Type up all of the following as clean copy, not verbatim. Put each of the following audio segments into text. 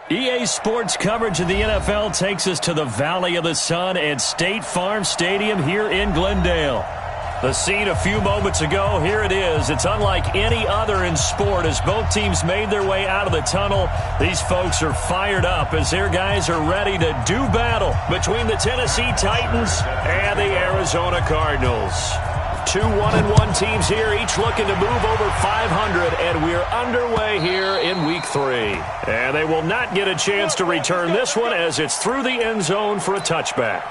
EA Sports coverage of the NFL takes us to the Valley of the Sun and State Farm Stadium here in Glendale. The scene a few moments ago, here it is. It's unlike any other in sport as both teams made their way out of the tunnel. These folks are fired up as their guys are ready to do battle between the Tennessee Titans and the Arizona Cardinals. Two 1-1 teams here, each looking to move over 500, and we're underway here in Week 3. And they will not get a chance to return this one as it's through the end zone for a touchback.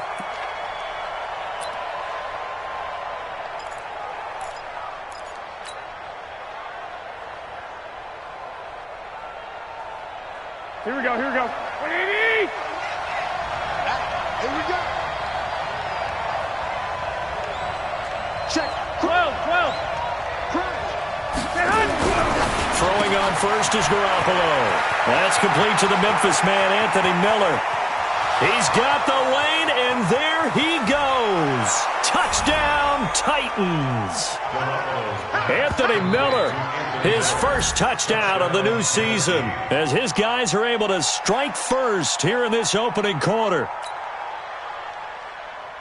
Here we go, here we go. 180! Here we go. Check. 12. Crunch. Throwing on first is Garoppolo. That's complete to the Memphis man, Anthony Miller. He's got the lane, and there he goes. Touchdown, Titans. Anthony Miller, his first touchdown of the new season, as his guys are able to strike first here in this opening quarter.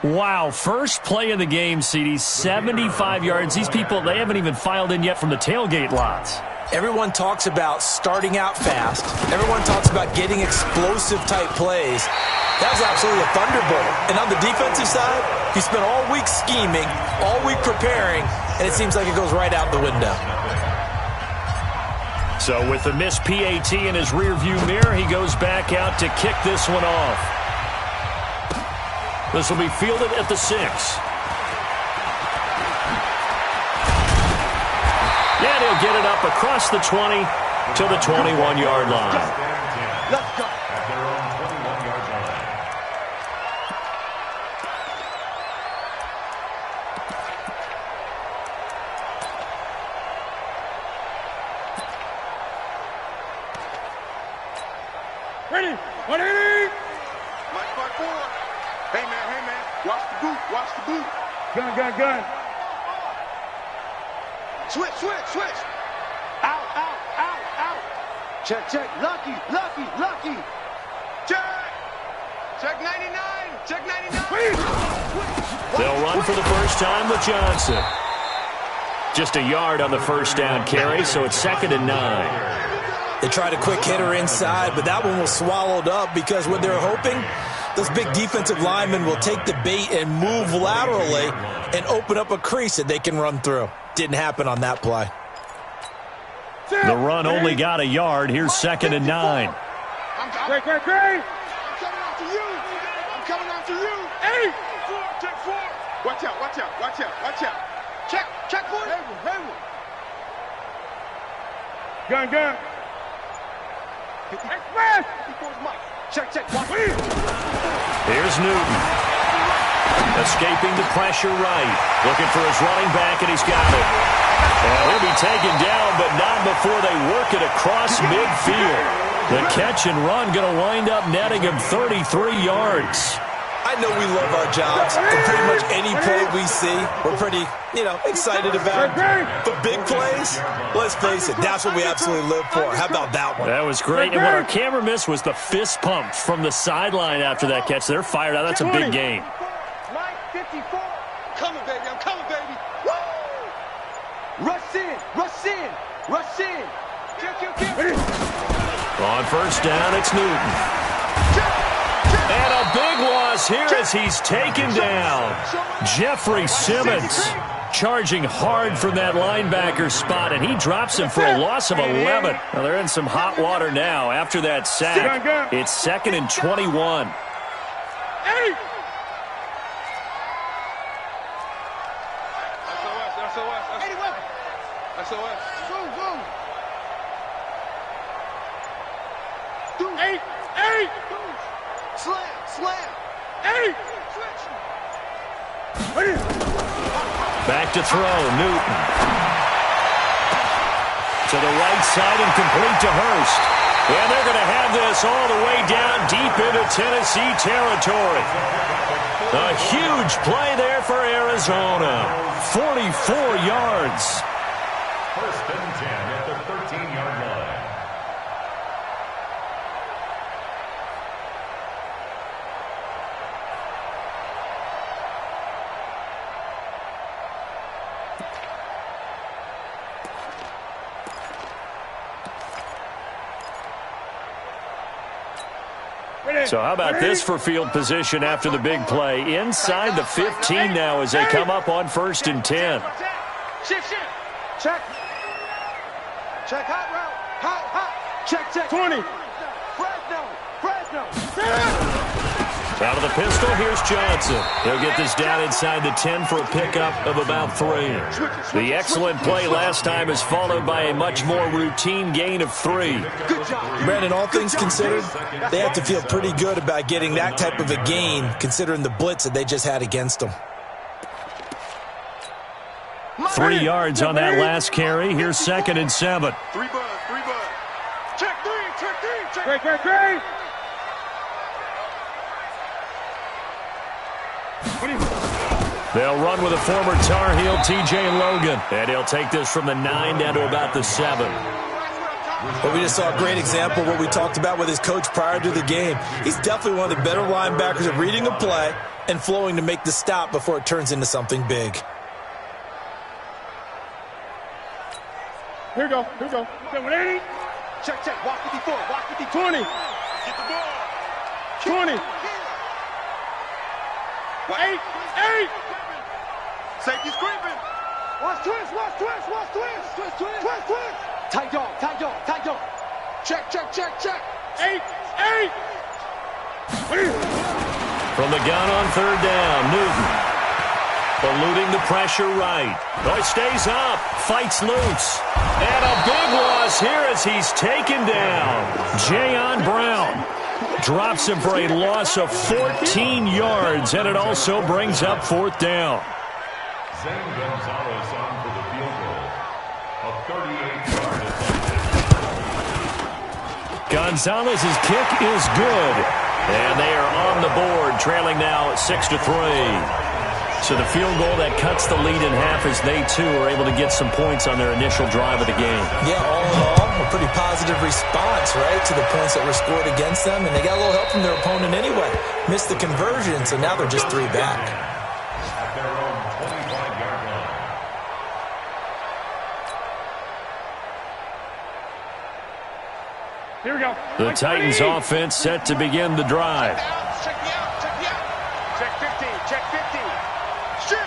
Wow, first play of the game, CD, 75 yards. These people, they haven't even filed in yet from the tailgate lots. Everyone talks about starting out fast. Everyone talks about getting explosive-type plays. That was absolutely a thunderbolt. And on the defensive side, he spent all week scheming, all week preparing, and it seems like it goes right out the window. So with the missed PAT in his rearview mirror, he goes back out to kick this one off. This will be fielded at the 6. And he'll get it up across the 20 to the 21-yard line. Let's go. At their own 21-yard line. Ready? 180! Mike 4. Hey, man. Watch the boot. Gun. Switch. Out. Check. Lucky. Check 99. They'll run for the first time with Johnson. Just a yard on the first down carry, so it's 2nd and 9. They tried a quick hitter inside, but that one was swallowed up because what they're hoping, those big defensive linemen will take the bait and move laterally and open up a crease that they can run through. Didn't happen on that play. The run only got a yard. Here's 2nd and 9. Great. I'm coming after you. Hey! Check 4. Watch out. Check 4. Hayward. Gun. Express! Check. Here's Newton. Escaping the pressure right. Looking for his running back, and he's got it. And he'll be taken down, but not before they work it across midfield. The catch and run going to wind up netting him 33 yards. I know we love our jobs, and pretty much any play we see, we're pretty, excited about. But big plays, let's face it, that's what we absolutely live for. How about that one? That was great. And what our camera missed was the fist pump from the sideline after that catch. They're fired out. That's a big game. Mike 54. I'm coming, baby. Woo! Rush in. Kill. On first down, it's Newton. And a big loss here as he's taken down. Jeffrey Simmons charging hard from that linebacker spot, and he drops him for a loss of 11. Well, they're in some hot water now after that sack. It's 2nd and 21. SOS. Go. Eight. Slam. Eight. Back to throw, Newton. To the right side and complete to Hurst. And they're going to have this all the way down deep into Tennessee territory. A huge play there for Arizona. 44 yards. 1st and 10 at the 13-yard line. So how about this for field position after the big play? Inside the 15 now as they come up on 1st and 10. Shift. Check. Check hot route. Hot. Check. 20. Fresno. Out of the pistol, here's Johnson. He'll get this down inside the 10 for a pickup of about 3. The excellent play last time is followed by a much more routine gain of 3. Brandon, all things considered, they have to feel pretty good about getting that type of a gain, considering the blitz that they just had against them. 3 yards on that last carry. Here's 2nd and 7. 3 bud. Check 3. Great. They'll run with a former Tar Heel, T.J. Logan. And he'll take this from the 9 down to about the 7. But we just saw a great example of what we talked about with his coach prior to the game. He's definitely one of the better linebackers at reading a play and flowing to make the stop before it turns into something big. Here we go. 180. Check. Walk 54. 20. Get the ball. 20. 8. Safety's creeping. Watch twist. Tight dog. Check. 8. From the gun on 3rd down, Newton. Eluding the pressure right. Oh, he stays up. Fights loose. And a big loss here as he's taken down. Jayon Brown drops him for a loss of 14 yards, and it also brings up 4th down. Zane Gonzalez on for the field goal. A 38-yard attempt. Gonzalez's kick is good. And they are on the board, trailing now 6-3. So the field goal that cuts the lead in half as they, too, are able to get some points on their initial drive of the game. Yeah, all in all, a pretty positive response, right, to the points that were scored against them. And they got a little help from their opponent anyway. Missed the conversion, so now they're just 3 back. At their own 25-yard line. Here we go. The Titans offense set to begin the drive. Check me out. Check 15. Shit.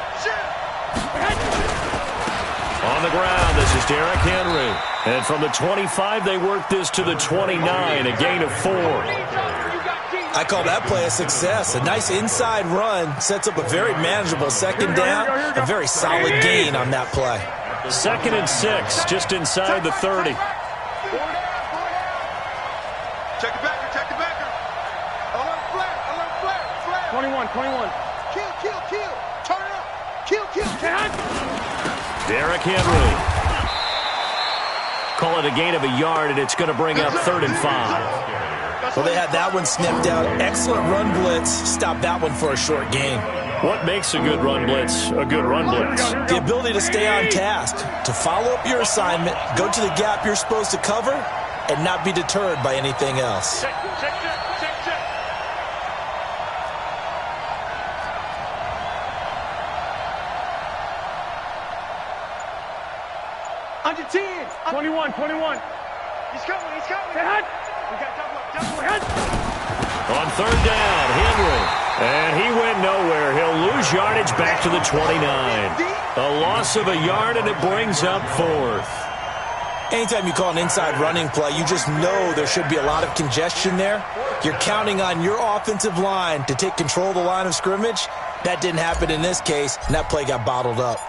On the ground, this is Derrick Henry. And from the 25, they work this to the 29, a gain of 4. I call that play a success. A nice inside run sets up a very manageable 2nd down. A very solid gain on that play. 2nd and 6, just inside the 30. Check the backer. Alert flat. 21. Kill. Turn it up. Kill. Derrick Henry. Call it a gain of a yard, and it's going to bring up 3rd and 5. Well, they had that one snipped out. Excellent run blitz. Stopped that one for a short gain. What makes a good run blitz a good run blitz? The ability to stay on task, to follow up your assignment, go to the gap you're supposed to cover, and not be deterred by anything else. Check. Under 10. 21. He's coming. Say hut. We got double up. On 3rd down, Henry. And he went nowhere. He'll lose yardage back to the 29. A loss of a yard, and it brings up 4th. Anytime you call an inside running play, you just know there should be a lot of congestion there. You're counting on your offensive line to take control of the line of scrimmage. That didn't happen in this case, and that play got bottled up.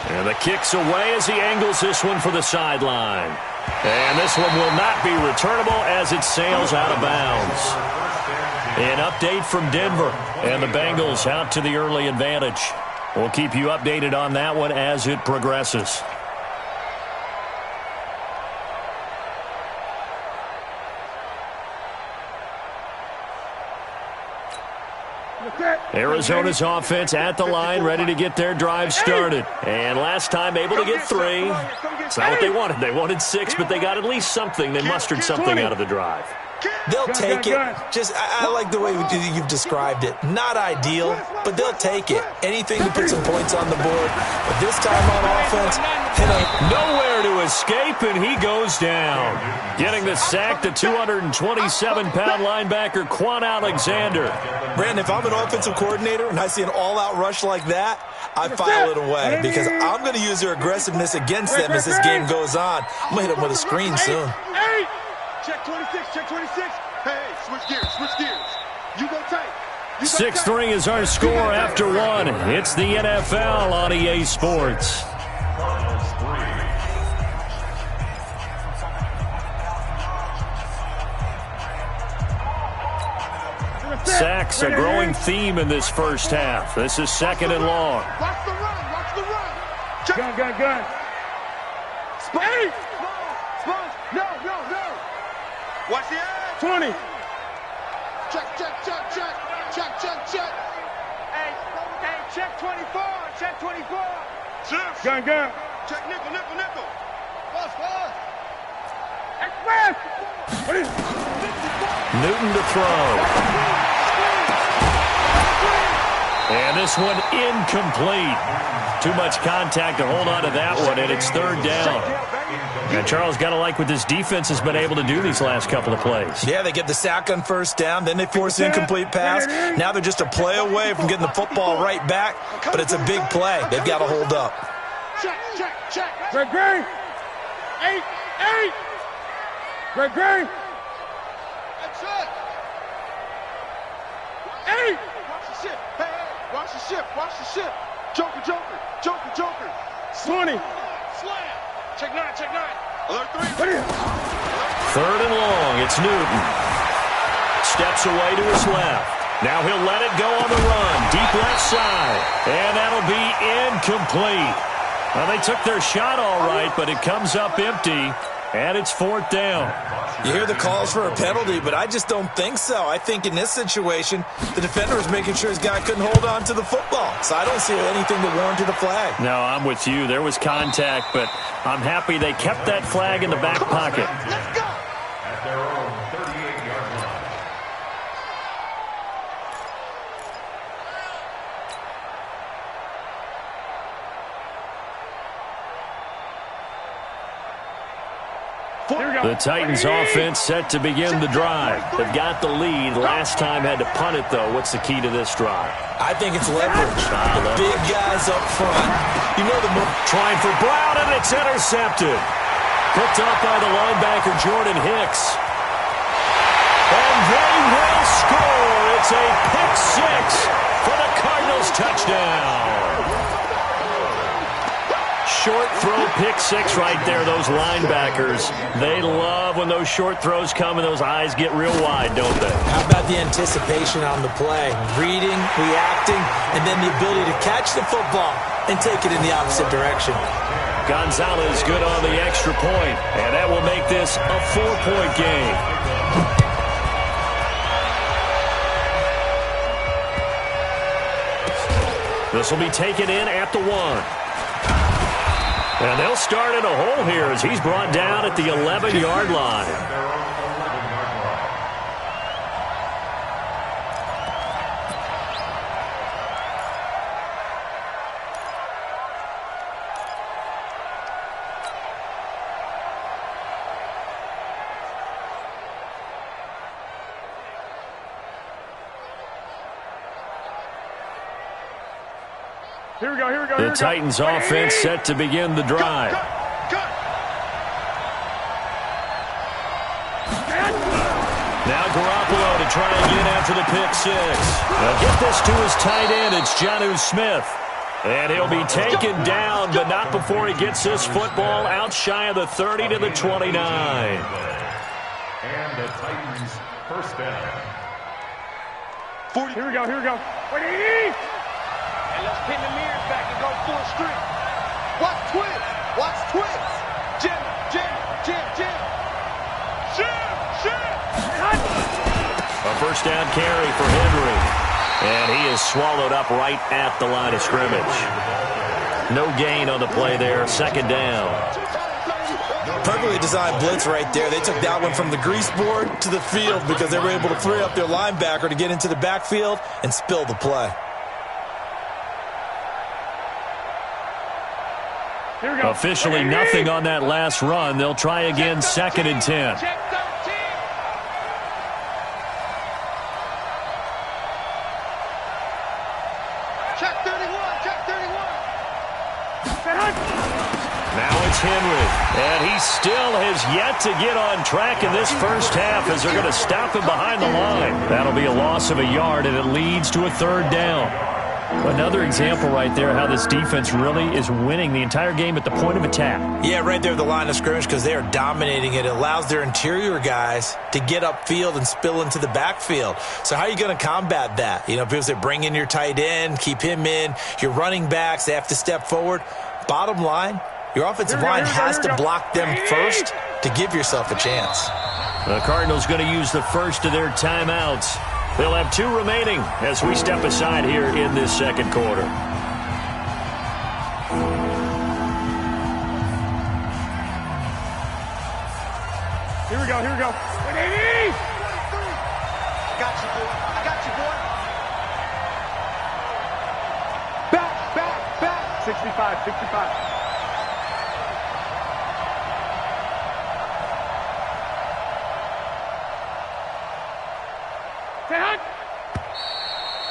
And the kick's away as he angles this one for the sideline. And this one will not be returnable as it sails out of bounds. An update from Denver, and the Bengals out to the early advantage. We'll keep you updated on that one as it progresses. Arizona's offense at the line, ready to get their drive started. And last time able to get 3. It's not what they wanted. They wanted 6, but they got at least something. They mustered something out of the drive. They'll take it. I like the way you've described it. Not ideal, but they'll take it. Anything to put some points on the board. But this time on offense, nowhere to escape, and he goes down. Getting the sack, the 227-pound linebacker, Quan Alexander. Brandon, if I'm an offensive coordinator and I see an all-out rush like that, I file it away because I'm going to use their aggressiveness against them as this game goes on. I'm going to hit them with a screen soon. Check 26, check 26. Hey, switch gears. You go tight. 6-3 is our score after one. It's the NFL on EA Sports. Sacks, a growing theme in this first half. This is second and long. Watch the run. Gun. Space. No. Watch the edge. 20. Check. Hey, check 24. Check 24. Shift. Gun. Check nickel. Pass. Express. Newton to throw. And this one incomplete. Too much contact to hold on to that one, and it's third down. And Charles, got to like what this defense has been able to do these last couple of plays. Yeah, they get the sack on first down, then they force an incomplete pass. Now they're just a play away from getting the football right back, but it's a big play. They've got to hold up. Check. Greg. 8. Greg. That's it. 8. Watch the ship. Joker. 20. Slam. Check 9. Alert 3. Third and long. It's Newton. Steps away to his left. Now he'll let it go on the run. Deep left side. And that'll be incomplete. Well, they took their shot all right, but it comes up empty. And it's fourth down. You hear the calls for a penalty, but I just don't think so. I think in this situation, the defender was making sure his guy couldn't hold on to the football. So I don't see anything that warranted a flag. No, I'm with you. There was contact, but I'm happy they kept that flag in the back pocket. Let's go. At their own 38-yard line. The Titans offense set to begin the drive. They've got the lead. Last time had to punt it, though. What's the key to this drive? I think it's leverage. The big guys up front. You know the move. Trying for Brown, and it's intercepted. Picked up by the linebacker, Jordan Hicks. And they will score. It's a pick six for the Cardinals touchdown. Short throw, pick six right there, those linebackers. They love when those short throws come and those eyes get real wide, don't they? How about the anticipation on the play? Reading, reacting, and then the ability to catch the football and take it in the opposite direction. Gonzalez good on the extra point, and that will make this a 4-point game. This will be taken in at the 1. And they'll start in a hole here as he's brought down at the 11-yard line. Here we go. The Titans offense set to begin the drive. Now Garoppolo to try and get after the pick six. Now get this to his tight end. It's Jonnu Smith. And he'll be taken down, but not before he gets this football out shy of the 30 to the 29. And the Titans first down. Here we go. And let's pin the mirrors back and go full street. Watch twins. Jim. A first down carry for Henry. And he is swallowed up right at the line of scrimmage. No gain on the play there. Second down. Perfectly designed blitz right there. They took that one from the grease board to the field because they were able to free up their linebacker to get into the backfield and spill the play. Here we go. Officially nothing on that last run. They'll try again, 2nd and 10. Check 13. Check 31. Check 31. Now it's Henry, and he still has yet to get on track in this first half as they're going to stop him behind the line. That'll be a loss of a yard, and it leads to a 3rd down. Another example right there how this defense really is winning the entire game at the point of attack. Yeah, right there at the line of scrimmage because they are dominating it. It allows their interior guys to get upfield and spill into the backfield. So how are you going to combat that? You know, people say bring in your tight end, keep him in. Your running backs, they have to step forward. Bottom line, your offensive line has to block them first to give yourself a chance. The Cardinals going to use the first of their timeouts. They'll have 2 remaining as we step aside here in this second quarter. Here we go. Here we go. 180. Got you, boy. I got you, boy. Back. 65. 65.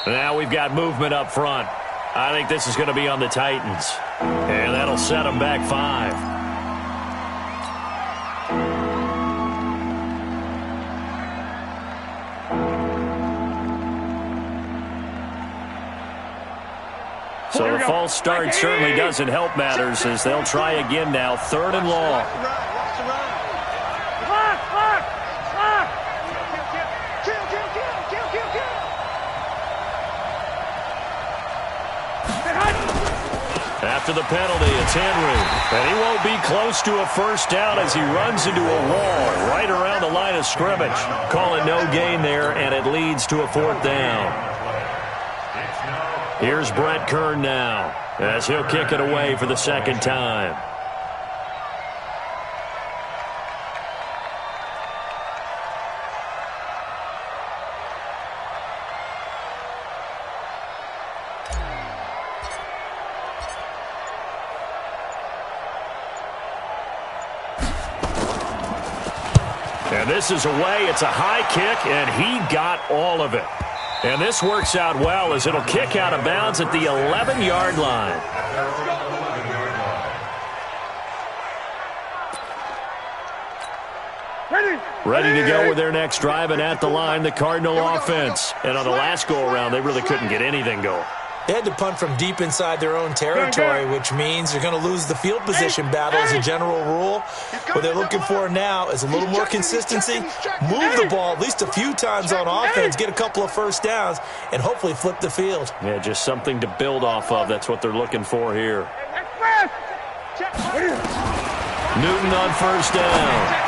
Now we've got movement up front. I think this is going to be on the Titans. And that'll set them back 5. So the false start certainly doesn't help matters as they'll try again now. 3rd and long. After the penalty, it's Henry. And he won't be close to a first down as he runs into a wall right around the line of scrimmage. Call it no gain there, and it leads to a 4th down. Here's Brett Kern now as he'll kick it away for the 2nd time. And this is away. It's a high kick, and he got all of it. And this works out well as it'll kick out of bounds at the 11-yard line. Ready to go with their next drive, and at the line, the Cardinal offense. And on the last go-around, they really couldn't get anything going. They had to punt from deep inside their own territory, which means they're going to lose the field position battle as a general rule. What they're looking for now is a little more consistency, move the ball at least a few times on offense, get a couple of first downs, and hopefully flip the field. Yeah, just something to build off of. That's what they're looking for here. Newton on first down.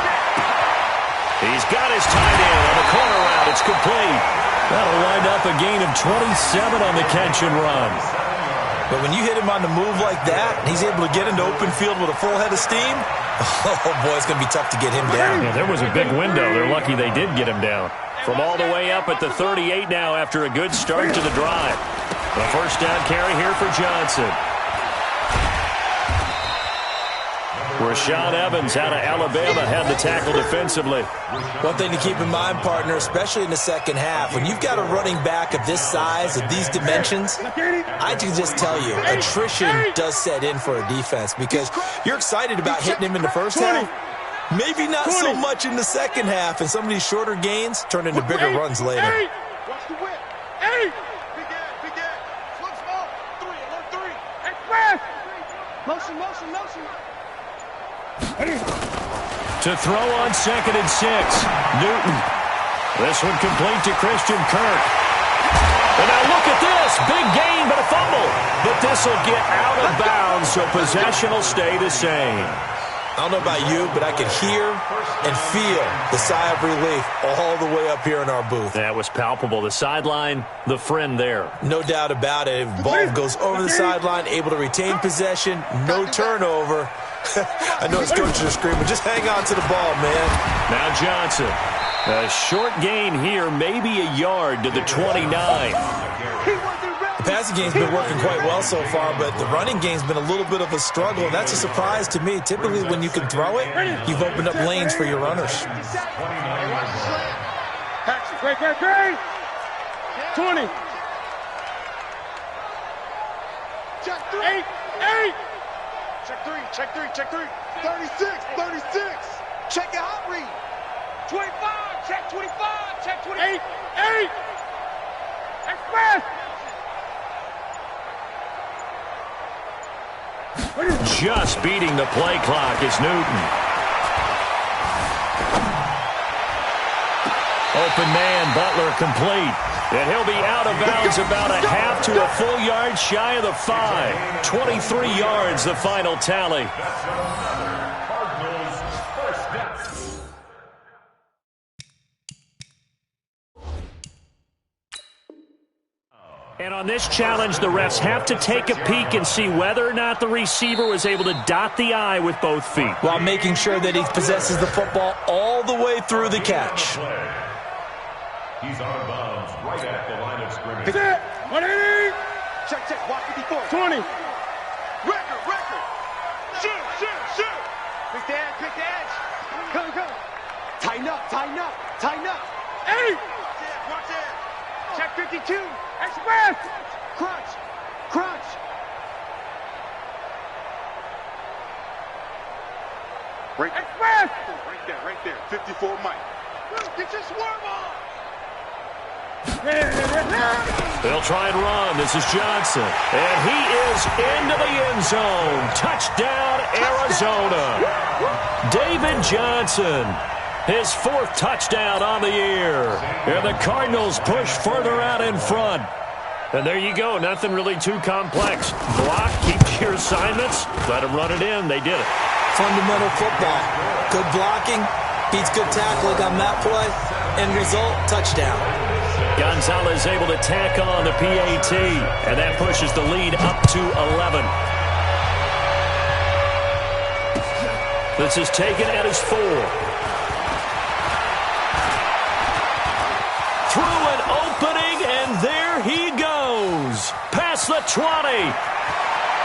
He's got his tight end on the corner route. It's complete. That'll wind up a gain of 27 on the catch and run. But when you hit him on the move like that, and he's able to get into open field with a full head of steam, oh, boy, it's going to be tough to get him down. Yeah, there was a big window. They're lucky they did get him down. From all the way up at the 38 now after a good start to the drive. The first down carry here for Johnson. Rashaan Evans out of Alabama had the tackle defensively. One thing to keep in mind, partner, especially in the second half, when you've got a running back of this size, of these dimensions, I can just tell you, attrition does set in for a defense because you're excited about hitting him in the first half. Maybe not so much in the second half, and some of these shorter gains turn into bigger runs later. Watch the whip. Big ad. Slow, small. 3, alert 3. Express. Motion. To throw on 2nd and 6. Newton. This one complete to Christian Kirk. And now look at this. Big gain, but a fumble. But this will get out of bounds, so possession will stay the same. I don't know about you, but I could hear and feel the sigh of relief all the way up here in our booth. That was palpable. The sideline, the friend there. No doubt about it. Ball goes over the sideline, able to retain possession, no turnover. I know his coaches are screaming, just hang on to the ball, man. Now Johnson. A short gain here, maybe a yard to the 29. The passing game's been working quite well so far, but the running game's been a little bit of a struggle, and that's a surprise to me. Typically, when you can throw it, you've opened up lanes for your runners. Great. 20. Check three. 8. Check three. 36. Check your hot read. 25. Check 25. Check 28. 8. Express. Just beating the play clock is Newton. Open man, Butler complete. And he'll be out of bounds about a half to a full yard shy of the 5. 23 yards, the final tally. Cardinals first down. And on this challenge, the refs have to take a peek and see whether or not the receiver was able to dot the I with both feet, while making sure that he possesses the football all the way through the catch. He's out of bounds right at the line of scrimmage. Set. 180. Check. Watch 54. 20. Record. Shoot. Pick the edge. Go. Tighten up. 8. Watch it. Check 52. Express. Crunch. Express. Right there. 54 Mike. Get your swerve on. They'll try and run. This is Johnson. And he is into the end zone. Touchdown, Arizona. David Johnson. His 4th touchdown on the year. And the Cardinals push further out in front. And there you go. Nothing really too complex. Block, keep to your assignments. Let them run it in. They did it. Fundamental football. Good blocking. Beats good tackling on that play. End result, touchdown. Gonzalez able to tack on the PAT, and that pushes the lead up to 11. This is taken at his 4. Through an opening, and there he goes. Past the 20.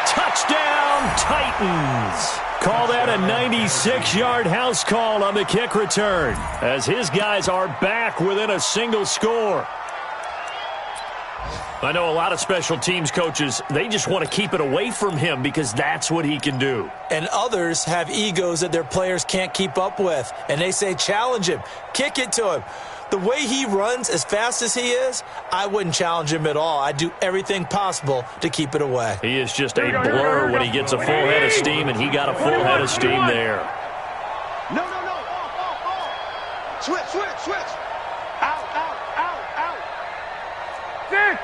Touchdown, Titans. Call that a 96-yard house call on the kick return, as his guys are back within a single score. I know a lot of special teams coaches, they just want to keep it away from him because that's what he can do. And others have egos that their players can't keep up with, and they say challenge him, kick it to him. The way he runs as fast as he is, I wouldn't challenge him at all. I'd do everything possible to keep it away. He is just a blur when he gets a full head of steam, and he got a full head of steam there. No. Switch. Out. Six.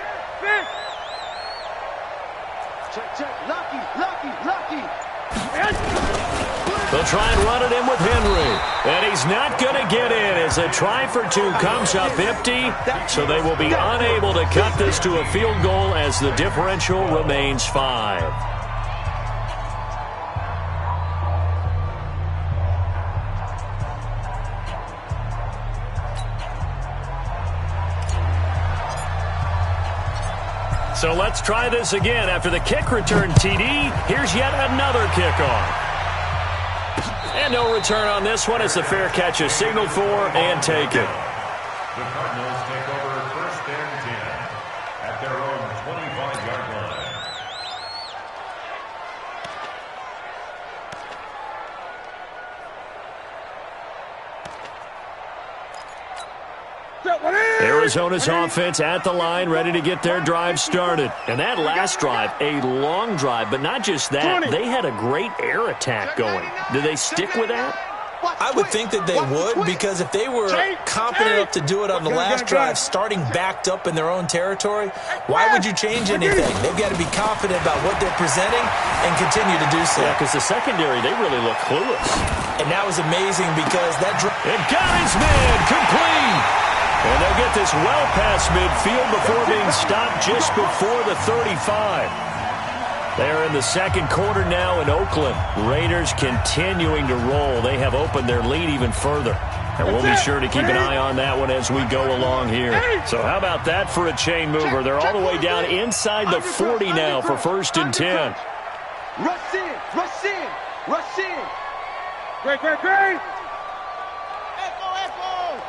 Check. Lucky. They'll try and run it in with Henry. And he's not going to get in as a try for 2 comes up empty. So they will be unable to cut this to a field goal as the differential remains 5. So let's try this again. After the kick return TD, here's yet another kickoff. And no return on this one. It's a fair catch is signaled for and taken. The Cardinals take over 1st and 10 at their own 25-yard line. Arizona's offense at the line, ready to get their drive started. And that last drive, a long drive, but not just that. They had a great air attack going. Do they stick with that? I would think that they would, because if they were confident enough to do it on the last drive, starting backed up in their own territory, why would you change anything? They've got to be confident about what they're presenting and continue to do so. Yeah, because the secondary, they really look clueless. And that was amazing because that drive... It got his man complete. And they'll get this well past midfield before being stopped just before the 35. They're in the second quarter now in Oakland. Raiders continuing to roll. They have opened their lead even further. And we'll be sure to keep an eye on that one as we go along here. So how about that for a chain mover? They're all the way down inside the 40 now for 1st and 10. Rush in, rush in, rush in. Great, great, great. Echo, echo.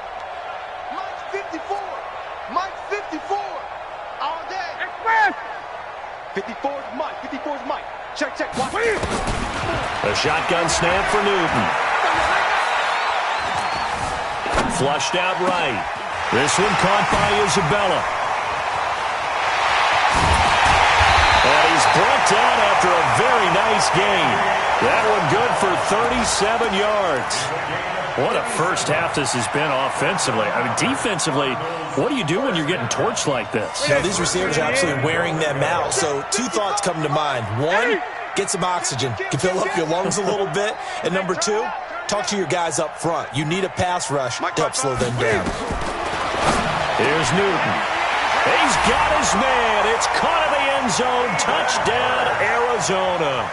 Mike's 54. Mike's 54. All day. Express. 54 is Mike. 54 is Mike. Check, check. Watch. A shotgun snap for Newton. Flushed out right. This one caught by Isabella. And he's brought down after a very nice gain. That one good for 37 yards. What a first half this has been offensively. I mean, defensively, what do you do when you're getting torched like this? Now, these receivers are absolutely wearing them out. So 2 thoughts come to mind. 1, get some oxygen. You can fill up your lungs a little bit. And number 2, talk to your guys up front. You need a pass rush to help slow them down. Here's Newton. He's got his man. It's caught in the end zone. Touchdown, Arizona.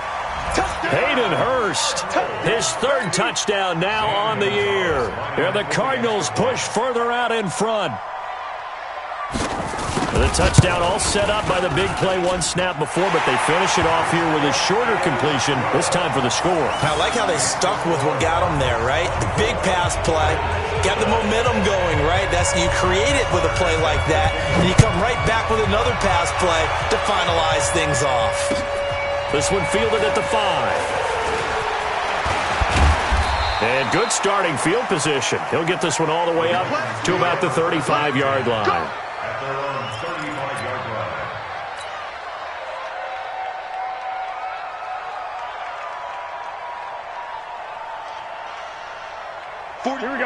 Hayden Hurst, his 3rd touchdown now on the year. And the Cardinals push further out in front. The touchdown all set up by the big play 1 snap before, but they finish it off here with a shorter completion, this time for the score. I like how they stuck with what got them there, right? The big pass play, got the momentum going, right? You create it with a play like that, and you come right back with another pass play to finalize things off. This one fielded at the 5. And good starting field position. He'll get this one all the way up to about the 35-yard line. At their own 35-yard line.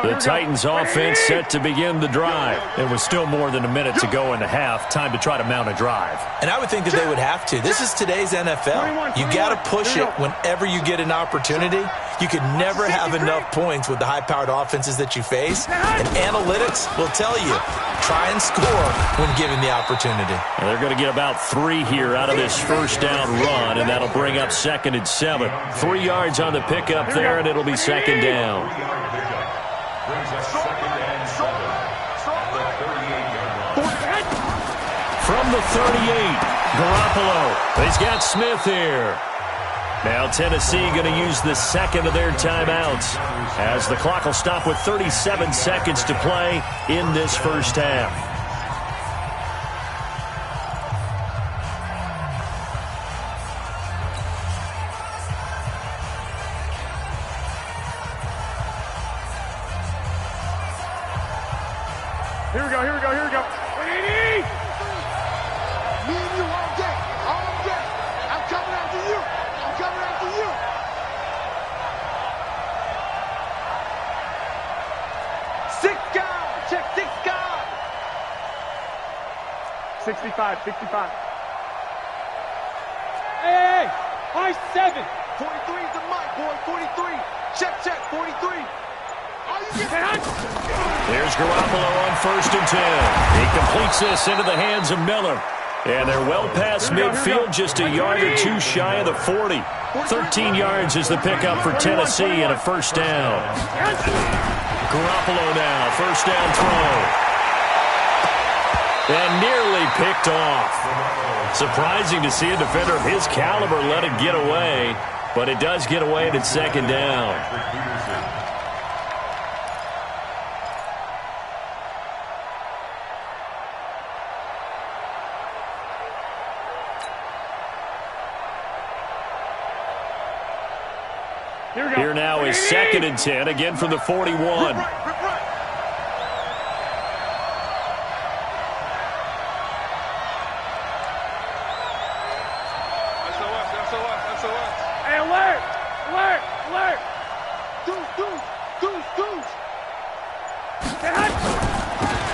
The Titans offense set to begin the drive. It was still more than a minute to go in the half. Time to try to mount a drive. And I would think that they would have to. This is today's NFL. You got to push it whenever you get an opportunity. You could never have enough points with the high-powered offenses that you face. And analytics will tell you, try and score when given the opportunity. And they're going to get about 3 here out of this first down run, and that'll bring up 2nd and 7. 3 yards on the pickup there, and it'll be 2nd down. From the 38, Garoppolo. He's got Smith here. Now Tennessee going to use the 2nd of their timeouts as the clock will stop with 37 seconds to play in this first half. Here we go, here we go, here we go. 180! Me and you all day. All day. I'm coming after you. I'm coming after you. Six guys. Check 6 guys. 65, 65. Hey, high 7. 43 is the mic, boy. 43. Check, check. 43. There's Garoppolo on 1st and 10. He completes this into the hands of Miller. And they're well past midfield, just a yard or 2 shy of the 40. 13 yards is the pickup for Tennessee and a first down. Garoppolo now, first down throw. And nearly picked off. Surprising to see a defender of his caliber let it get away, but it does get away and it's 2nd down. Here now is 2nd and 10, again from the 41. Hey, alert! Alert! Alert! Deuce!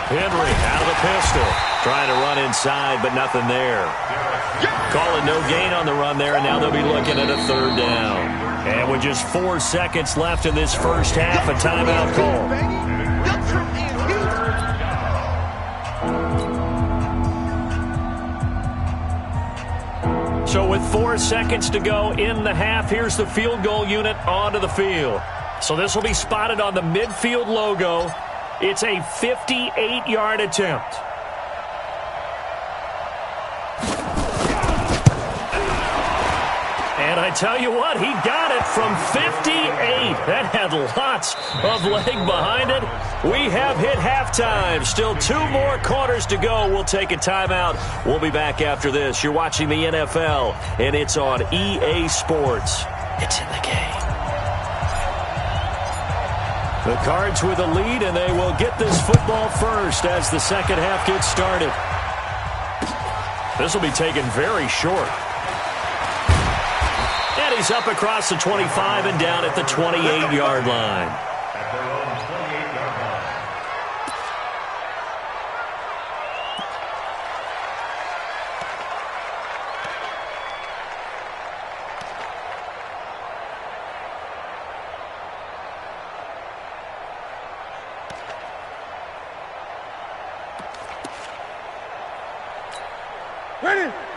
Henry out of the pistol. Trying to run inside, but nothing there. Calling no gain on the run there, and now they'll be looking at a 3rd down. And with just 4 seconds left in this first half, a timeout call. So with 4 seconds to go in the half, here's the field goal unit onto the field. So this will be spotted on the midfield logo. It's a 58-yard attempt. And I tell you what, he got it from 58. That had lots of leg behind it. We have hit halftime. Still 2 more quarters to go. We'll take a timeout. We'll be back after this. You're watching the NFL, and it's on EA Sports. It's in the game. The Cards with a lead, and they will get this football first as the second half gets started. This will be taken very short. And he's up across the 25 and down at the 28-yard line. At their own 28-yard line.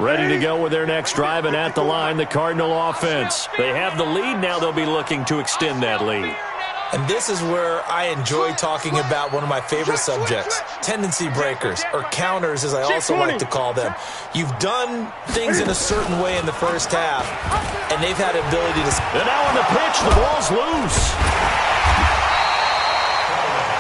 Ready to go with their next drive, and at the line, the Cardinal offense. They have the lead now. They'll be looking to extend that lead. And this is where I enjoy talking about one of my favorite subjects, tendency breakers, or counters as I also like to call them. You've done things in a certain way in the first half, and they've had ability to... And now on the pitch, the ball's loose.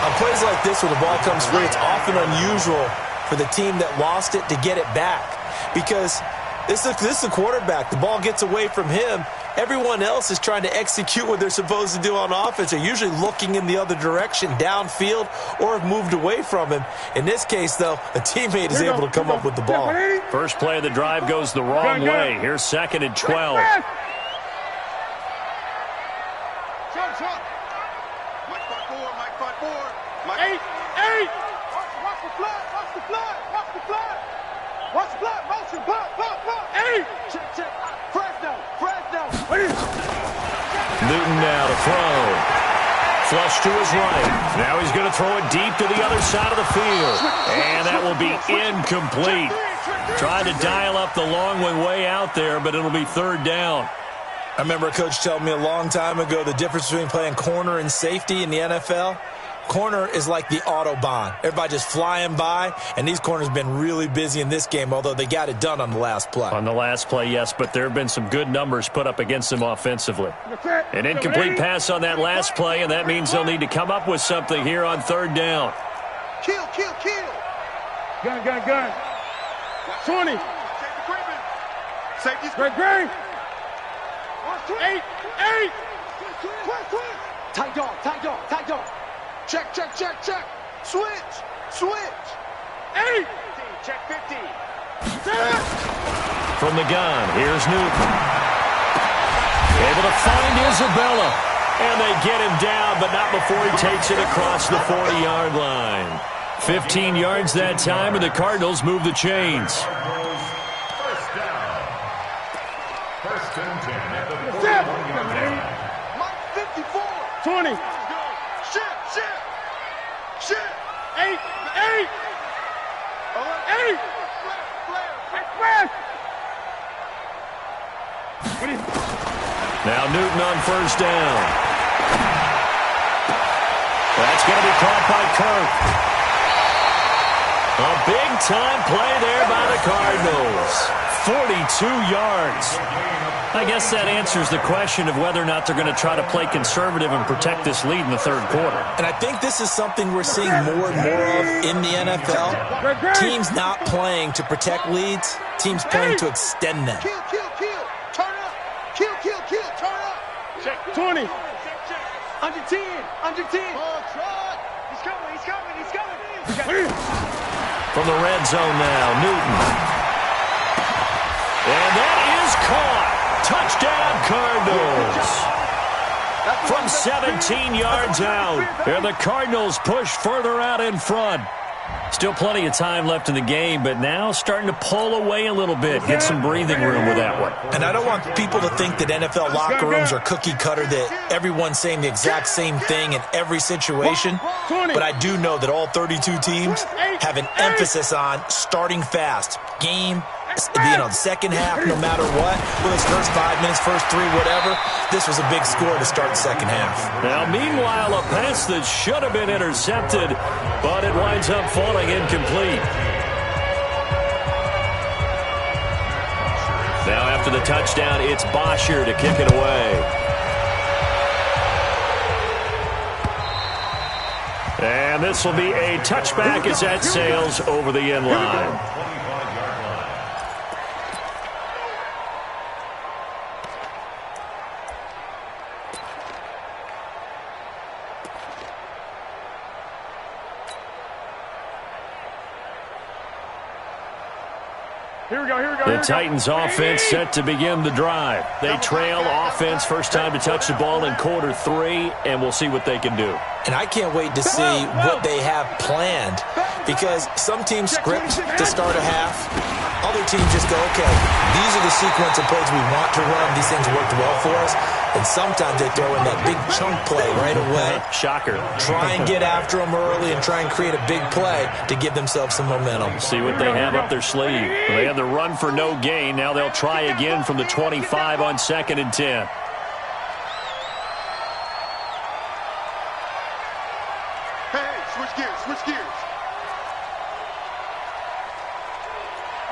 On plays like this where the ball comes free, it's often unusual for the team that lost it to get it back. Because this is the quarterback. The ball gets away from him. Everyone else is trying to execute what they're supposed to do on offense. They're usually looking in the other direction, downfield, or have moved away from him. In this case, though, a teammate is able to come up with the ball. First play of the drive goes the wrong way. Here's 2nd and 12. Newton now to throw. Flush to his right. Now he's going to throw it deep to the other side of the field. And that will be incomplete. Tried to dial up the long one way out there, but it'll be 3rd down. I remember a coach telling me a long time ago the difference between playing corner and safety in the NFL. Corner is like the Autobahn. Everybody just flying by, and these corners have been really busy in this game, although they got it done on the last play. On the last play, yes, but there have been some good numbers put up against them offensively. An incomplete pass on that last play, and that means they'll need to come up with something here on 3rd down. Kill, kill, kill. Gun. 20. Safety's Great. 8. Tight dog. Check. Switch. 8. Check 50. From the gun, here's Newton. Able to find Isabella. And they get him down, but not before he takes it across the 40-yard line. 15 yards that time, and the Cardinals move the chains. First down. 1st and 10 at the 41-yard line. 54. 20. Shit. 8. 8. Now Newton on 1st down. That's going to be caught by Kirk. A big-time play there by the Cardinals. 42 yards. I guess that answers the question of whether or not they're going to try to play conservative and protect this lead in the 3rd quarter. And I think this is something we're seeing more and more of in the NFL. Teams not playing to protect leads, teams playing to extend them. Kill. Turn up. Kill. Turn up. Check 20. Under 10. Ball shot. He's coming. From the red zone now, Newton. And that is caught. Touchdown, Cardinals. From 17 yards out. And the Cardinals push further out in front. Still plenty of time left in the game, but now starting to pull away a little bit. Get some breathing room with that one. And I don't want people to think that NFL locker rooms are cookie cutter, that everyone's saying the exact same thing in every situation. But I do know that all 32 teams have an emphasis on starting fast, game being on second half no matter what. Well, his first 5 minutes, first 3, whatever. This was a big score to start the second half. Now, meanwhile, a pass that should have been intercepted, but it winds up falling incomplete. Now, after the touchdown, it's Bosher to kick it away. And this will be a touchback as that sails over the end line. The Titans offense set to begin the drive. They trail offense first time to touch the ball in quarter 3, and we'll see what they can do. And I can't wait to see what they have planned, because some teams script to start a half. Other teams just go, okay, these are the sequence of plays we want to run. These things worked well for us. And sometimes they throw in that big chunk play right away. Shocker. Try and get after them early and try and create a big play to give themselves some momentum. See what they have up their sleeve. They had the run for no gain. Now they'll try again from the 25 on 2nd and 10. Hey, switch gears, switch gears.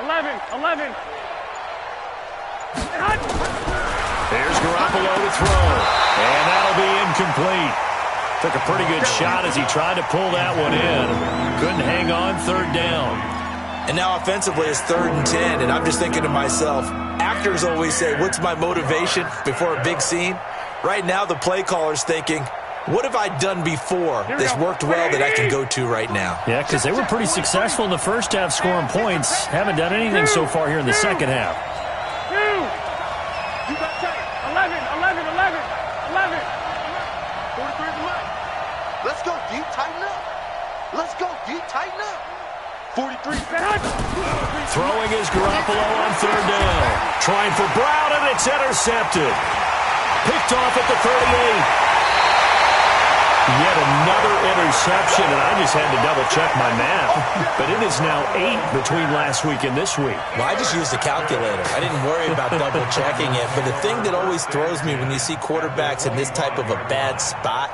11. There's Garoppolo to throw, and that'll be incomplete. Took a pretty good shot as he tried to pull that one in. Couldn't hang on, 3rd down. And now offensively it's 3rd and 10, and I'm just thinking to myself, actors always say, what's my motivation before a big scene? Right now the play caller's thinking, what have I done before this worked well that I can go to right now? Yeah, because they were pretty successful in the first half scoring points. Haven't done anything so far here in the second half. 11. 43 left. Let's go, D. Tighten up. Let's go, D. Tighten up. 43. Throwing is Garoppolo on 3rd down. Trying for Brown, and it's intercepted. Picked off at the 38. Yet another interception, and I just had to double-check my math. But it is now 8 between last week and this week. Well, I just used the calculator. I didn't worry about double-checking it. But the thing that always throws me when you see quarterbacks in this type of a bad spot,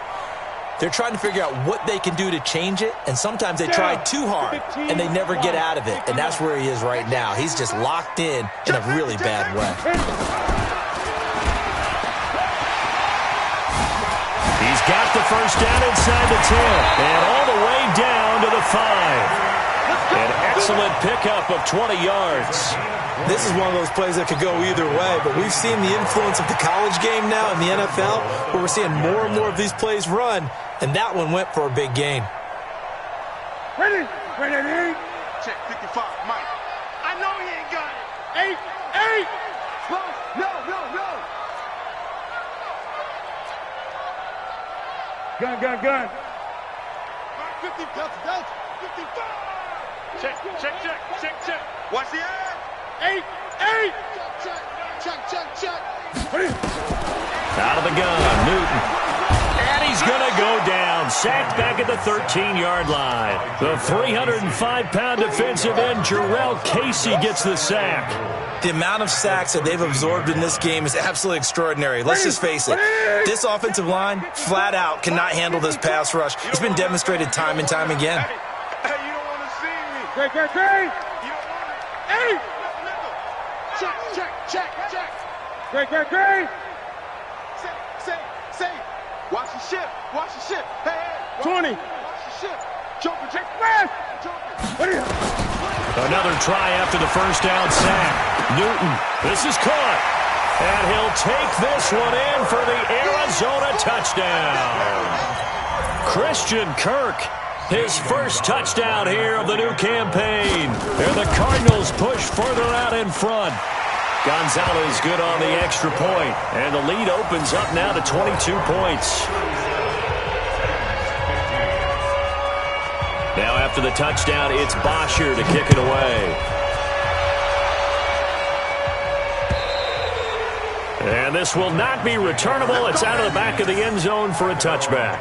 they're trying to figure out what they can do to change it, and sometimes they try too hard, and they never get out of it. And that's where he is right now. He's just locked in a really bad way. He's got the first down inside the 10, and all the way down to the 5. An excellent pickup of 20 yards. This is one of those plays that could go either way, but we've seen the influence of the college game now in the NFL, where we're seeing more and more of these plays run, and that one went for a big gain. Ready. Check 55, Mike. I know he ain't got it. 8. No. Gun. 50, Delta. 55. Check. Watch the ad. 8. Check. Out of the gun, Newton. And he's going to go down. Sacked back at the 13-yard line. The 305-pound defensive end, Jarrell Casey, gets the sack. The amount of sacks that they've absorbed in this game is absolutely extraordinary. Let's just face it. This offensive line, flat out, cannot handle this pass rush. It's been demonstrated time and time again. Hey, you don't want to see me. Great. You don't want it. 8. Check. Great. Say. Watch the ship. Hey. 20. Watch the ship. Joker, check. Another try after the first down sack. Newton, this is caught. And he'll take this one in for the Arizona touchdown. Christian Kirk, his first touchdown here of the new campaign. And the Cardinals push further out in front. Gonzalez good on the extra point. And the lead opens up now to 22 points. Now after the touchdown, it's Bosher to kick it away. And this will not be returnable. It's out of the back of the end zone for a touchback.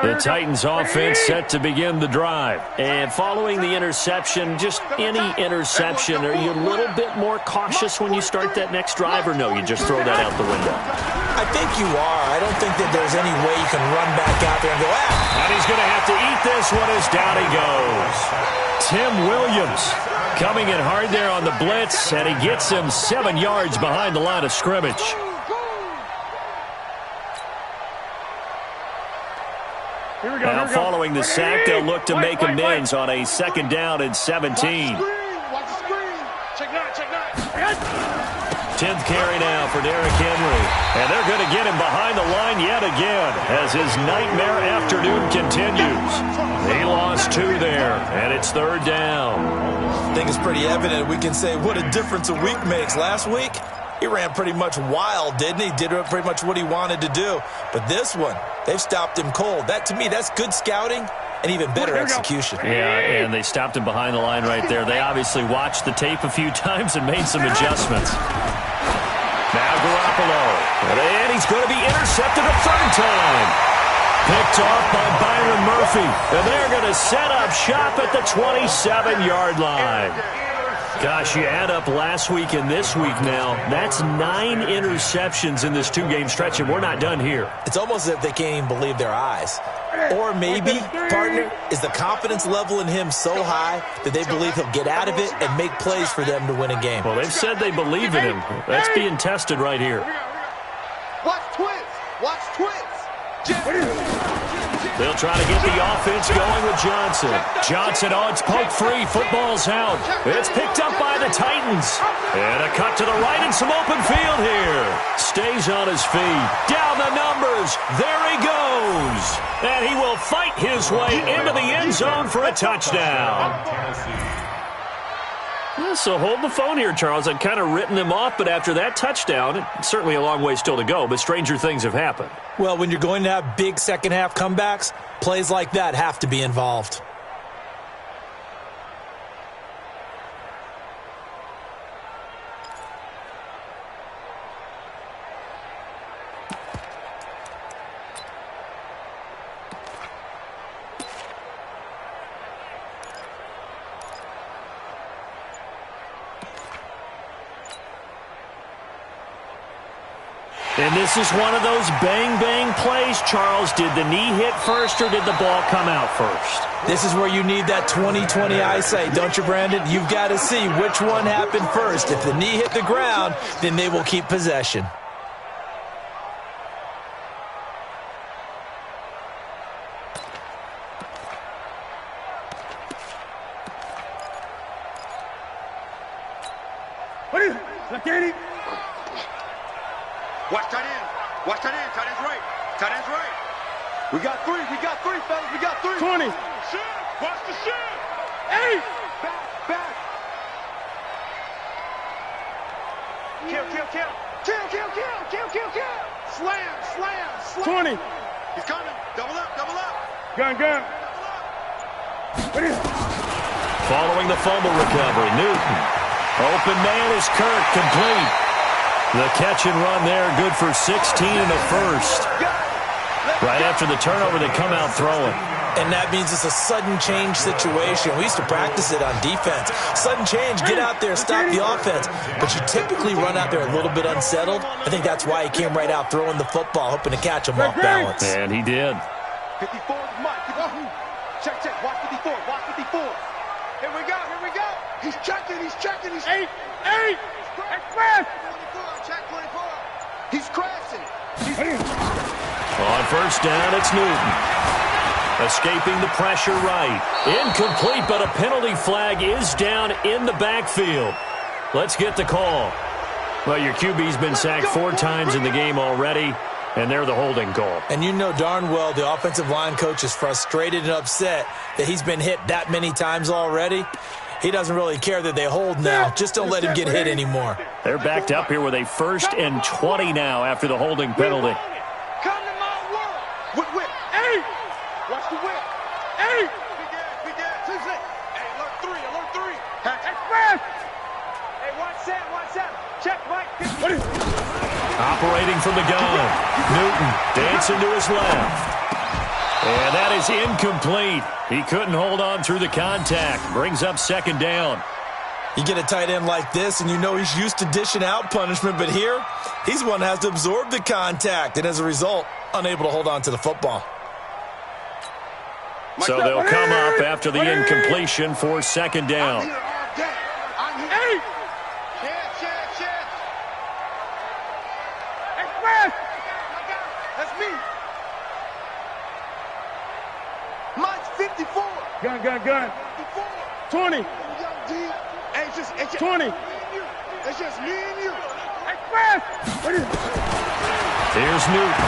The Titans offense set to begin the drive. And following the interception, just any interception, are you a little bit more cautious when you start that next drive, or no, you just throw that out the window? I think you are. I don't think that there's any way you can run back out there and go, And he's going to have to eat this one as down he goes. Tim Williams coming in hard there on the blitz, and he gets him 7 yards behind the line of scrimmage. Now following the sack, they'll look to make amends on a 2nd down and 17. Watch the screen. Check 9. 10th carry now for Derrick Henry. And they're going to get him behind the line yet again as his nightmare afternoon continues. He lost 2 there, and it's 3rd down. I think it's pretty evident. We can say what a difference a week makes. Last week, he ran pretty much wild, didn't he? Did pretty much what he wanted to do. But this one, they've stopped him cold. That, to me, that's good scouting and even better execution. Yeah, and they stopped him behind the line right there. They obviously watched the tape a few times and made some adjustments. Now Garoppolo. And he's going to be intercepted a 3rd time. Picked off by Byron Murphy. And they're going to set up shop at the 27-yard line. Gosh, you add up last week and this week now, that's 9 interceptions in this 2-game stretch, and we're not done here. It's almost as if they can't even believe their eyes. Or maybe, partner, is the confidence level in him so high that they believe he'll get out of it and make plays for them to win a game. Well, they've said they believe in him. That's being tested right here. Watch twins. Watch twins. They'll try to get the offense going with Johnson. Johnson, it's poke free. Football's out. It's picked up by the Titans. And a cut to the right and some open field here. Stays on his feet. Down the numbers. There he goes. And he will fight his way into the end zone for a touchdown. So hold the phone here, Charles. I'd kind of written them off, but after that touchdown, it's certainly a long way still to go, but stranger things have happened. Well, when you're going to have big second-half comebacks, plays like that have to be involved. And this is one of those bang-bang plays, Charles. Did the knee hit first or did the ball come out first? This is where you need that 20/20 eyesight, don't you, Brandon? You've got to see which one happened first. If the knee hit the ground, then they will keep possession. What is it? Danny? Watch tight end. Watch tight end. Tight end's right. Tight end's right. We got 3. We got 3, fellas. We got 3. 20. Shit. Watch the shit. 8. Back. Kill. Slam. 20. He's coming. Double up. Gun. What is it? Following the fumble recovery, Newton. Open man is Kirk, complete. The catch and run there, good for 16 in the first. Right after the turnover, they come out throwing. And that means it's a sudden change situation. We used to practice it on defense. Sudden change, get out there, stop the offense. But you typically run out there a little bit unsettled. I think that's why he came right out throwing the football, hoping to catch him off balance. And he did. 54 is Mike. Check. Watch 54. Here we go. He's checking. He's 8. Express. 24. Check 24. He's crashing. On first down, it's Newton. Escaping the pressure right. Incomplete, but a penalty flag is down in the backfield. Let's get the call. Well, your QB's been sacked 4 times in the game already, and they're the holding call. And you know darn well the offensive line coach is frustrated and upset that he's been hit that many times already. He doesn't really care that they hold now. Just don't let him get hit anymore. They're backed up here with a 1st and 20 now after the holding penalty. Come to my world. Whip. 8. Watch the whip. 8. We dead. Hey, alert 3. Express. Hey, watch that. Check, Mike. What is it? Operating from the gun. Newton dancing to his left. And that is incomplete. He couldn't hold on through the contact. Brings up second down. You get a tight end like this, and you know he's used to dishing out punishment, but here, he's the one that has to absorb the contact, and as a result, unable to hold on to the football. So they'll come up after the incompletion for second down. That's me. Mine's 54. Gun. 20. Hey, it's 20. It's just me and you. Here's Newton.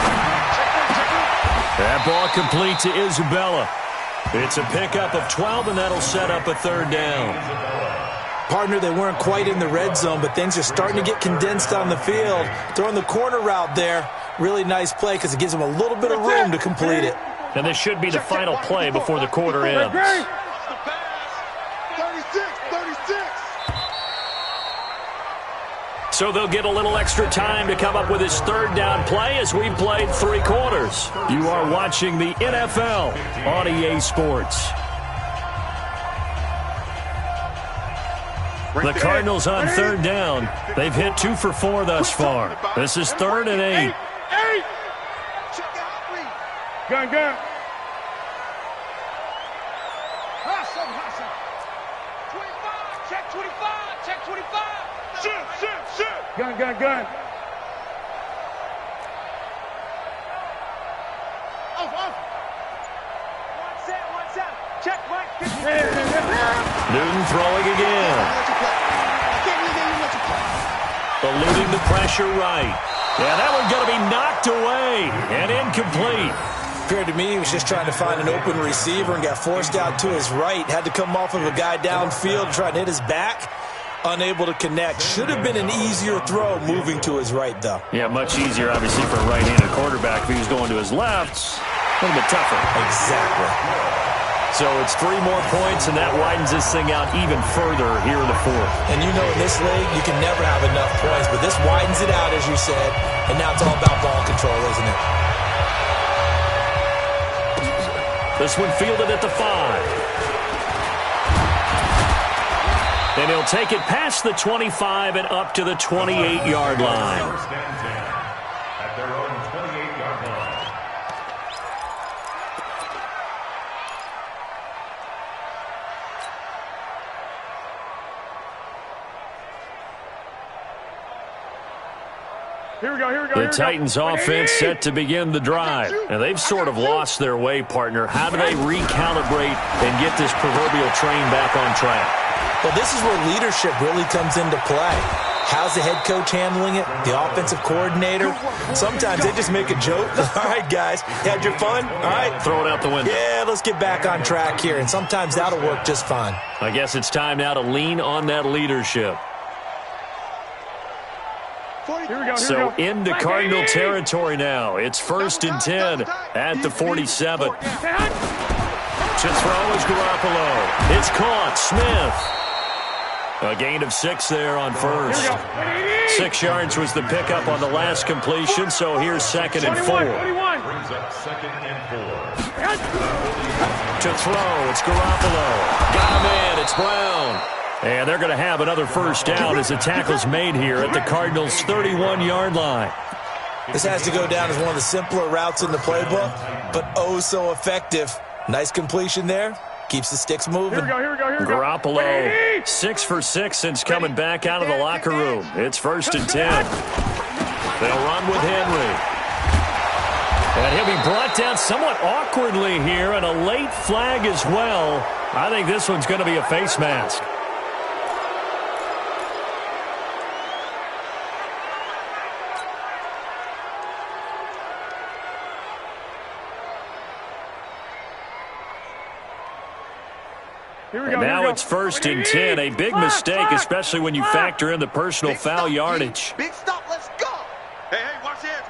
That ball complete to Isabella. It's a pickup of 12, and that'll set up a third down. Partner, they weren't quite in the red zone, but things are starting to get condensed on the field. Throwing the corner route there, really nice play because it gives them a little bit of room to complete it. And this should be the final play before the quarter ends. 36. So they'll get a little extra time to come up with his third down play as we've played 3 quarters. You are watching the NFL on EA Sports. The Cardinals on third down. They've hit 2 for 4 thus far. This is 3rd and 8. Gun. Check 25. Shit. Gun. Off. One set. Check, Mike. Newton throwing again. Eluding the pressure right. Yeah, that one's going to be knocked away and incomplete. Appeared to me he was just trying to find an open receiver and got forced out to his right. Had to come off of a guy downfield, trying to hit his back. Unable to connect. Should have been an easier throw moving to his right, though. Yeah, much easier, obviously, for a right-handed quarterback. If he was going to his left, a little bit tougher. Exactly. So it's 3 more points, and that widens this thing out even further here in the 4th. And you know in this league, you can never have enough points, but this widens it out, as you said, and now it's all about ball control, isn't it? This one fielded at the 5. And he'll take it past the 25 and up to the 28-yard line. First and 10 at their own 28-yard line. Here we go. The Titans offense set to begin the drive. And they've sort of lost their way, partner. How do they recalibrate and get this proverbial train back on track? Well, this is where leadership really comes into play. How's the head coach handling it? The offensive coordinator? Sometimes they just make a joke. All right, guys, you had your fun? All right. Throw it out the window. Yeah, let's get back on track here. And sometimes that'll work just fine. I guess it's time now to lean on that leadership. Here we go. So into Cardinal territory now. It's 1st and 10 at the 47. To throw is Garoppolo. It's caught. Smith. A gain of 6 there on first. 6 yards was the pickup on the last completion, so here's 2nd and 4. Brings up 2nd and 4. To throw, it's Garoppolo. Got him in, it's Brown. And they're going to have another first down as the tackle's made here at the Cardinals' 31-yard line. This has to go down as one of the simpler routes in the playbook, but oh so effective. Nice completion there. Keeps the sticks moving. Here we go. Garoppolo, 6 for 6 since coming back out of the locker room. It's 1st and 10. They'll run with Henry. And he'll be brought down somewhat awkwardly here, and a late flag as well. I think this one's going to be a face mask. And now it's 1st and 10. A big mistake, especially when you factor in the personal foul yardage. Big stop, let's go. Hey, watch it.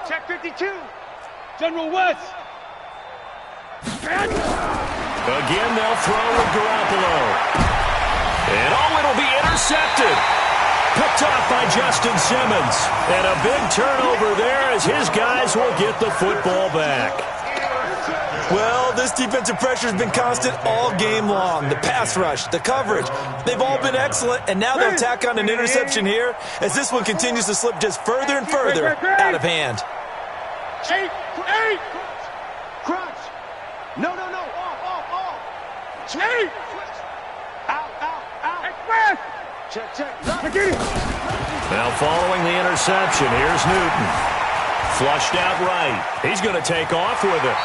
Check 52. General West. Again, they'll throw with Garoppolo. And it'll be intercepted. Picked off by Justin Simmons. And a big turnover there as his guys will get the football back. Well, this defensive pressure has been constant all game long. The pass rush, the coverage, they've all been excellent, and now they'll tack on an interception here as this one continues to slip just further and further out of hand. Eight. Crunch. No. Off. Switch. Out. Express. Check. Now following the interception, here's Newton. Flushed out right. He's going to take off with it.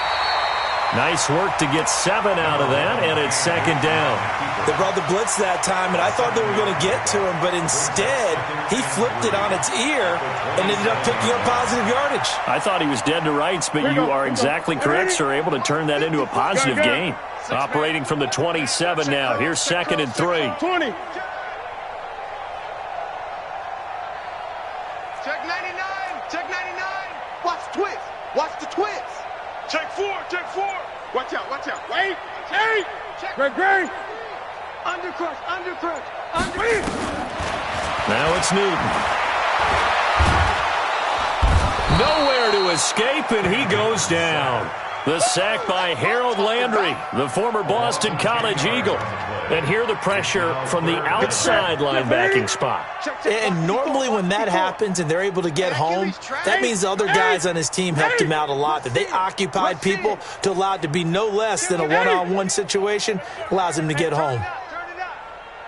Nice work to get 7 out of that, and it's second down. They brought the blitz that time, and I thought they were going to get to him, but instead, he flipped it on its ear and ended up picking up positive yardage. I thought he was dead to rights, but you are exactly correct, sir. Able to turn that into a positive gain. Operating from the 27 now. Here's 2nd and 3. 20. Check 99. Watch the twist. Check 4. Watch out. Wait. Check. Great. Undercrunch. Now it's Newton. Nowhere to escape, and he goes down. The sack by Harold Landry, the former Boston College Eagle. And here the pressure from the outside linebacking spot. And normally when that happens and they're able to get home, that means the other guys on his team helped him out a lot. That they occupied people to allow it to be no less than a one-on-one situation allows him to get home.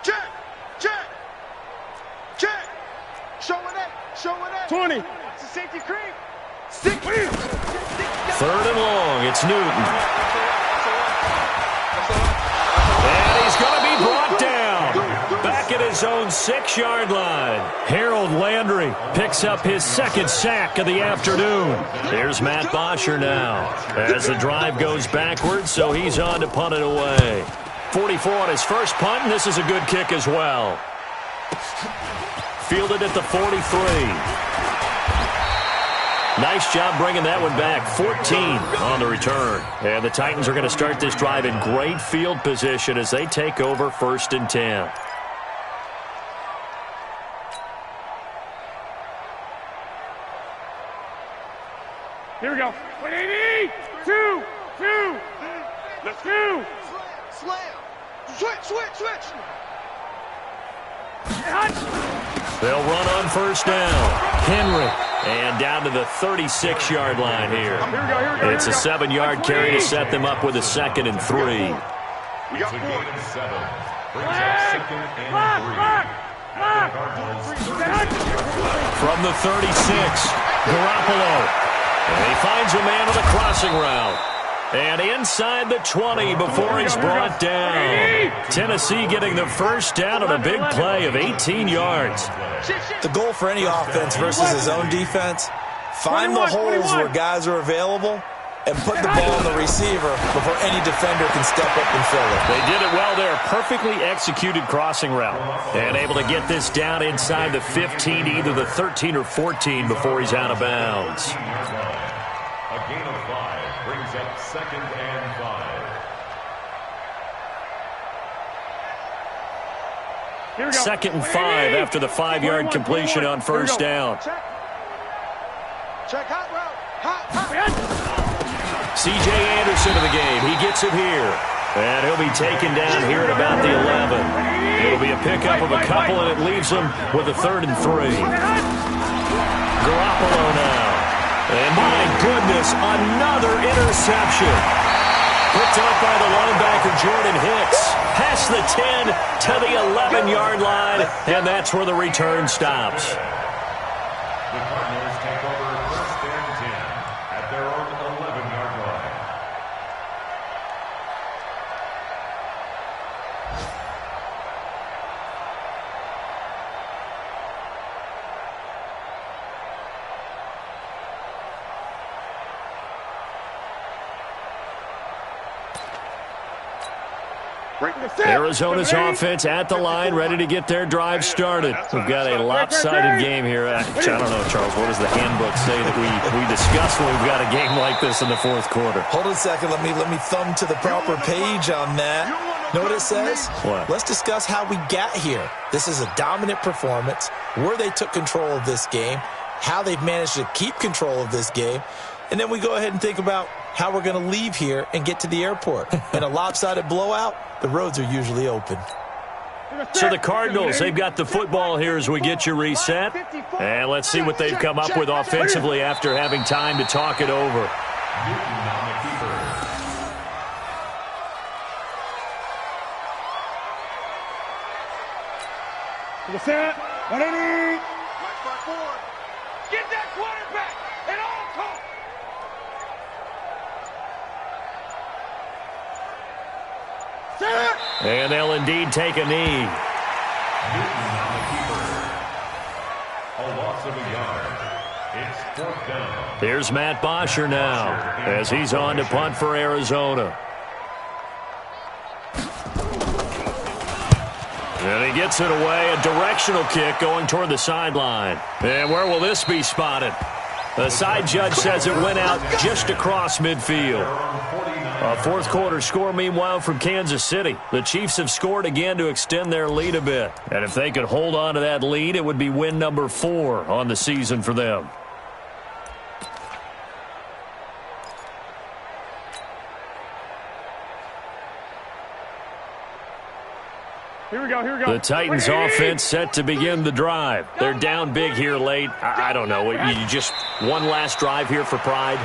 Check. Show it. 20. It's a safety creep. 3rd and long. It's Newton. And he's going to be brought down. Back at his own 6-yard line. Harold Landry picks up his 2nd sack of the afternoon. Here's Matt Bosher now as the drive goes backwards, so he's on to punt it away. 44 on his first punt, and this is a good kick as well. Fielded at the 43. Nice job bringing that one back. 14 on the return. And the Titans are going to start this drive in great field position as they take over 1st and 10. Here we go. 180. 2. Let's go. Slam. Switch. They'll run on 1st down. Henry. And down to the 36-yard line here. It's a 7-yard carry to set them up with a 2nd and 3. It's a gain of 7. Brings up 2nd and 3. From the 36, Garoppolo. And he finds a man on the crossing route. And inside the 20 before he's brought down. Tennessee getting the first down on a big play of 18 yards. The goal for any offense versus his own defense, find the holes where guys are available and put the ball on the receiver before any defender can step up and fill it. They did it well there. Perfectly executed crossing route. And able to get this down inside the 15, either the 13 or 14 before he's out of bounds. A gain of 5 brings up 2nd and 5. 2nd and 5 after the 5-yard completion on 1st down. Check hot route. C.J. Anderson of the game. He gets it here. And he'll be taken down here at about the 11. It'll be a pickup of a couple, and it leaves him with a 3rd and 3. Garoppolo now. And my goodness, another interception. Picked up by the linebacker, Jordan Hicks. Past the 10 to the 11-yard line, and that's where the return stops. The Cardinals take over 1st and 10 at their own 11-yard line. Arizona's offense at the line, ready to get their drive started. We've got a lopsided game here. I don't know, Charles, what does the handbook say that we discuss when we've got a game like this in the 4th quarter? Hold on a second. Let me thumb to the proper page on that. Know what it says? What? Let's discuss how we got here. This is a dominant performance, where they took control of this game, how they've managed to keep control of this game, and then we go ahead and think about how we're going to leave here and get to the airport. In a lopsided blowout, the roads are usually open. So the Cardinals, they've got the football here as we get you reset. And let's see what they've come up with offensively after having time to talk it over. Set. 180. Watch my forward. Get that quarterback at all costs. Set. And they'll indeed take a knee. Newton on the keeper. A loss of a yard. It's 4th down. Here's Matt Bosher now as he's on to punt for Arizona. And he gets it away, a directional kick going toward the sideline. And where will this be spotted? The side judge says it went out just across midfield. A fourth quarter score, meanwhile, from Kansas City. The Chiefs have scored again to extend their lead a bit. And if they could hold on to that lead, it would be win number 4 on the season for them. Here we go, here we go. The Titans offense set to begin the drive. They're down big here late. I don't know. You just one last drive here for pride?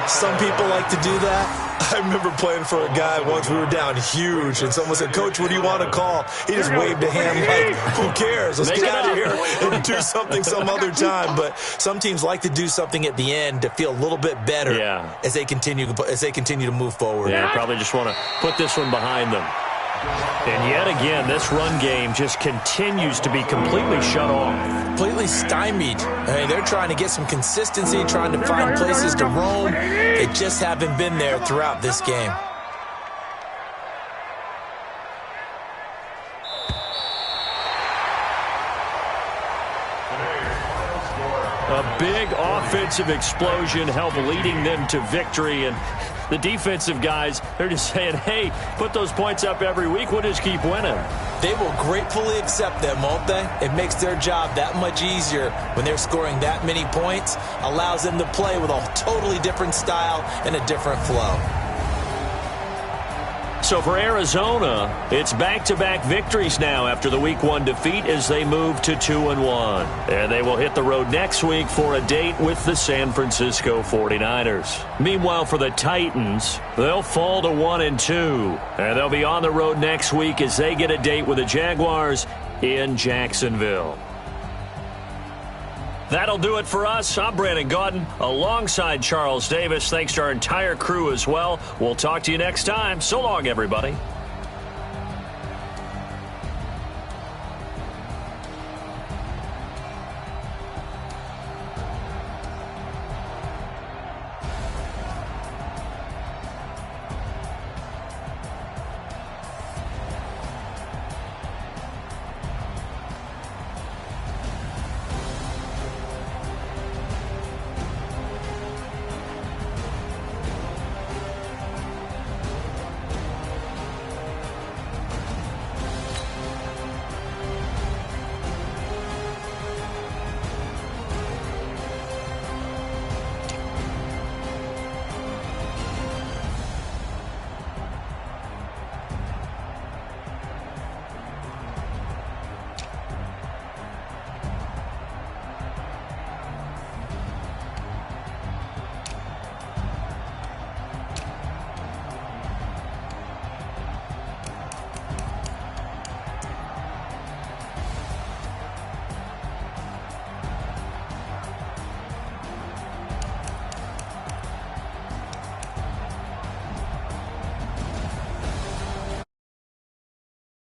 Some people like to do that. I remember playing for a guy once. We were down huge, and someone said, "Coach, what do you want to call?" He just waved a hand like, "Who cares? Let's get out of here and do something some other time." But some teams like to do something at the end to feel a little bit better as they continue to move forward. Yeah, probably just want to put this one behind them. And yet again, this run game just continues to be completely shut off. Completely stymied. I mean, they're trying to get some consistency, trying to find places to roam. They just haven't been there throughout this game. A big offensive explosion helped leading them to victory, and the defensive guys, they're just saying, hey, put those points up every week. We'll just keep winning. They will gratefully accept them, won't they? It makes their job that much easier when they're scoring that many points. Allows them to play with a totally different style and a different flow. So for Arizona, it's back-to-back victories now after the Week 1 defeat as they move to 2-1. And they will hit the road next week for a date with the San Francisco 49ers. Meanwhile, for the Titans, they'll fall to 1-2. And they'll be on the road next week as they get a date with the Jaguars in Jacksonville. That'll do it for us. I'm Brandon Gaudin alongside Charles Davis. Thanks to our entire crew as well. We'll talk to you next time. So long, everybody.